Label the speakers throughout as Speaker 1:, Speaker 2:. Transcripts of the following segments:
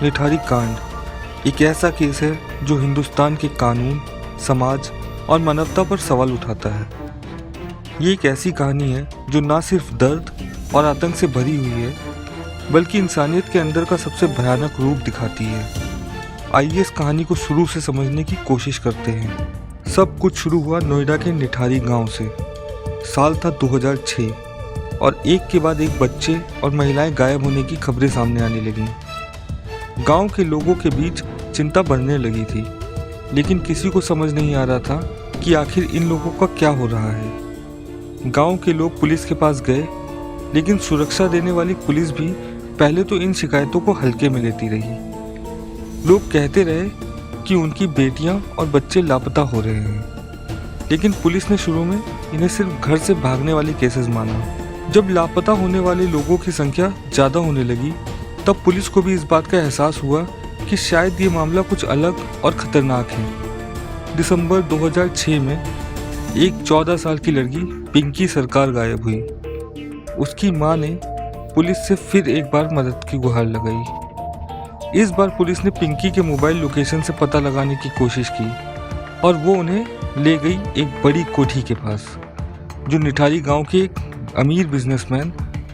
Speaker 1: निठारी कांड एक ऐसा केस है जो हिंदुस्तान के कानून, समाज और मानवता पर सवाल उठाता है। ये एक ऐसी कहानी है जो न सिर्फ दर्द और आतंक से भरी हुई है, बल्कि इंसानियत के अंदर का सबसे भयानक रूप दिखाती है। आइए इस कहानी को शुरू से समझने की कोशिश करते हैं। सब कुछ शुरू हुआ नोएडा के निठारी गांव से। साल था 2006 और एक के बाद एक बच्चे और महिलाएं गायब होने की खबरें सामने आने लगीं। गांव के लोगों के बीच चिंता बढ़ने लगी थी, लेकिन किसी को समझ नहीं आ रहा था कि आखिर इन लोगों का क्या हो रहा है। गांव के लोग पुलिस के पास गए, लेकिन सुरक्षा देने वाली पुलिस भी पहले तो इन शिकायतों को हल्के में लेती रही। लोग कहते रहे कि उनकी बेटियां और बच्चे लापता हो रहे हैं, लेकिन पुलिस ने शुरू में इन्हें सिर्फ घर से भागने वाले केसेस माना। जब लापता होने वाले लोगों की संख्या ज़्यादा होने लगी, तब पुलिस को भी इस बात का एहसास हुआ कि शायद ये मामला कुछ अलग और ख़तरनाक है। दिसंबर 2006 में एक 14 साल की लड़की पिंकी सरकार गायब हुई। उसकी मां ने पुलिस से फिर एक बार मदद की गुहार लगाई। इस बार पुलिस ने पिंकी के मोबाइल लोकेशन से पता लगाने की कोशिश की और वो उन्हें ले गई एक बड़ी कोठी के पास, जो निठारी गांव के एक अमीर बिजनेसमैन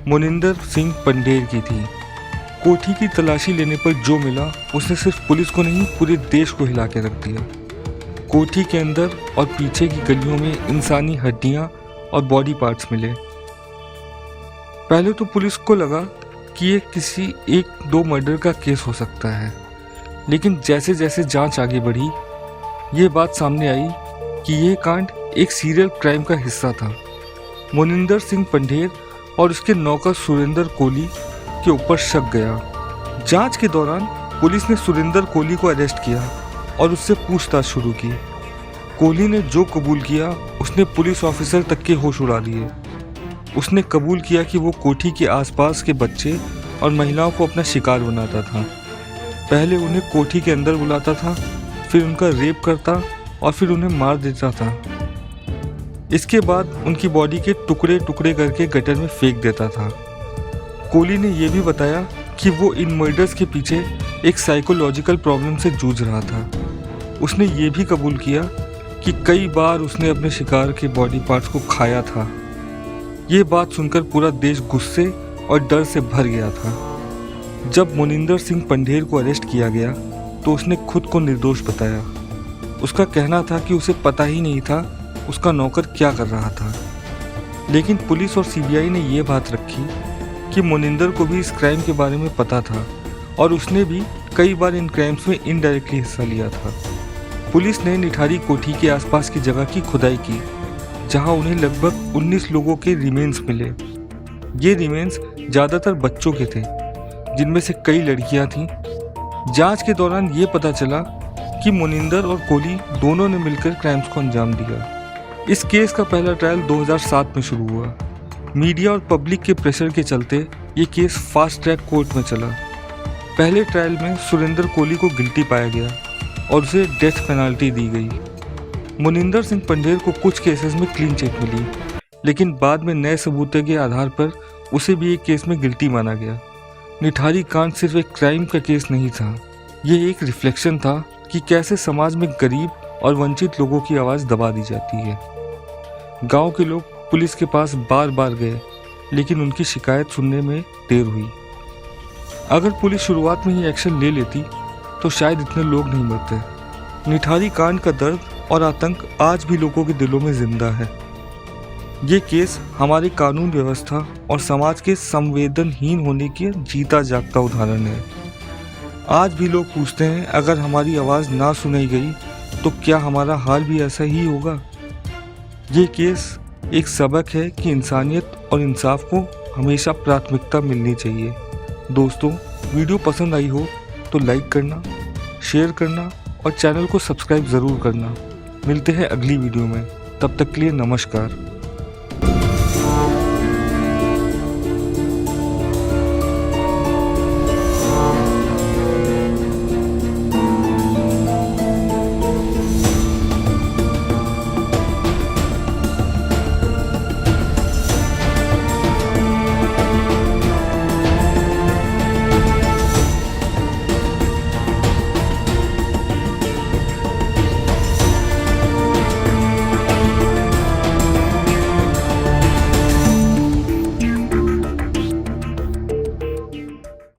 Speaker 1: मोनिंदर सिंह पंडेर की थी। कोठी की तलाशी लेने पर जो मिला उसने सिर्फ पुलिस को नहीं, पूरे देश को हिला के रख दिया। कोठी के अंदर और पीछे की गलियों में इंसानी हड्डियां और बॉडी पार्ट्स मिले। पहले तो पुलिस को लगा कि ये किसी 1-2 मर्डर का केस हो सकता है, लेकिन जैसे जैसे जांच आगे बढ़ी, ये बात सामने आई कि यह कांड एक सीरियल क्राइम का हिस्सा था। मोनिंदर सिंह पंडेर और उसके नौकर सुरेंद्र कोली के ऊपर शक गया। जांच के दौरान पुलिस ने सुरेंद्र कोली को अरेस्ट किया और उससे पूछताछ शुरू की। कोली ने जो कबूल किया, उसने पुलिस ऑफिसर तक के होश उड़ा दिए। उसने कबूल किया कि वो कोठी के आसपास के बच्चे और महिलाओं को अपना शिकार बनाता था। पहले उन्हें कोठी के अंदर बुलाता था, फिर उनका रेप करता और फिर उन्हें मार देता था। इसके बाद उनकी बॉडी के टुकड़े टुकड़े करके गटर में फेंक देता था। कोली ने यह भी बताया कि वो इन मर्डर्स के पीछे एक साइकोलॉजिकल प्रॉब्लम से जूझ रहा था। उसने ये भी कबूल किया कि कई बार उसने अपने शिकार के बॉडी पार्ट्स को खाया था। ये बात सुनकर पूरा देश गुस्से और डर से भर गया था। जब मोनिंदर सिंह पंडेर को अरेस्ट किया गया तो उसने खुद को निर्दोष बताया। उसका कहना था कि उसे पता ही नहीं था उसका नौकर क्या कर रहा था। लेकिन पुलिस और सीबीआई ने यह बात रखी कि मोनिंदर को भी इस क्राइम के बारे में पता था और उसने भी कई बार इन क्राइम्स में इनडायरेक्टली हिस्सा लिया था। पुलिस ने निठारी कोठी के आसपास की जगह की खुदाई की, जहां उन्हें लगभग 19 लोगों के रिमेन्स मिले। ये रिमेन्स ज़्यादातर बच्चों के थे, जिनमें से कई लड़कियां थीं। जांच के दौरान ये पता चला कि मोनिंदर और कोली दोनों ने मिलकर क्राइम्स को अंजाम दिया। इस केस का पहला ट्रायल 2007 में शुरू हुआ। मीडिया और पब्लिक के प्रेशर के चलते ये केस फास्ट ट्रैक कोर्ट में चला। पहले ट्रायल में सुरेंद्र कोली को गिल्टी पाया गया और उसे डेथ पेनाल्टी दी गई। मोनिंदर सिंह पंडेर को कुछ केसेस में क्लीन चिट मिली, लेकिन बाद में नए सबूतों के आधार पर उसे भी एक केस में गिल्टी माना गया। निठारी कांड सिर्फ एक क्राइम का केस नहीं था, ये एक रिफ्लेक्शन था कि कैसे समाज में गरीब और वंचित लोगों की आवाज़ दबा दी जाती है। गांव के लोग पुलिस के पास बार बार गए, लेकिन उनकी शिकायत सुनने में देर हुई। अगर पुलिस शुरुआत में ही एक्शन ले लेती तो शायद इतने लोग नहीं मरते। निठारी कांड का दर्द और आतंक आज भी लोगों के दिलों में जिंदा है। ये केस हमारे कानून व्यवस्था और समाज के संवेदनहीन होने की जीता जागता उदाहरण है। आज भी लोग पूछते हैं, अगर हमारी आवाज़ ना सुनाई गई तो क्या हमारा हाल भी ऐसा ही होगा? ये केस एक सबक है कि इंसानियत और इंसाफ को हमेशा प्राथमिकता मिलनी चाहिए। दोस्तों, वीडियो पसंद आई हो तो लाइक करना, शेयर करना और चैनल को सब्सक्राइब ज़रूर करना। मिलते हैं अगली वीडियो में, तब तक के लिए नमस्कार।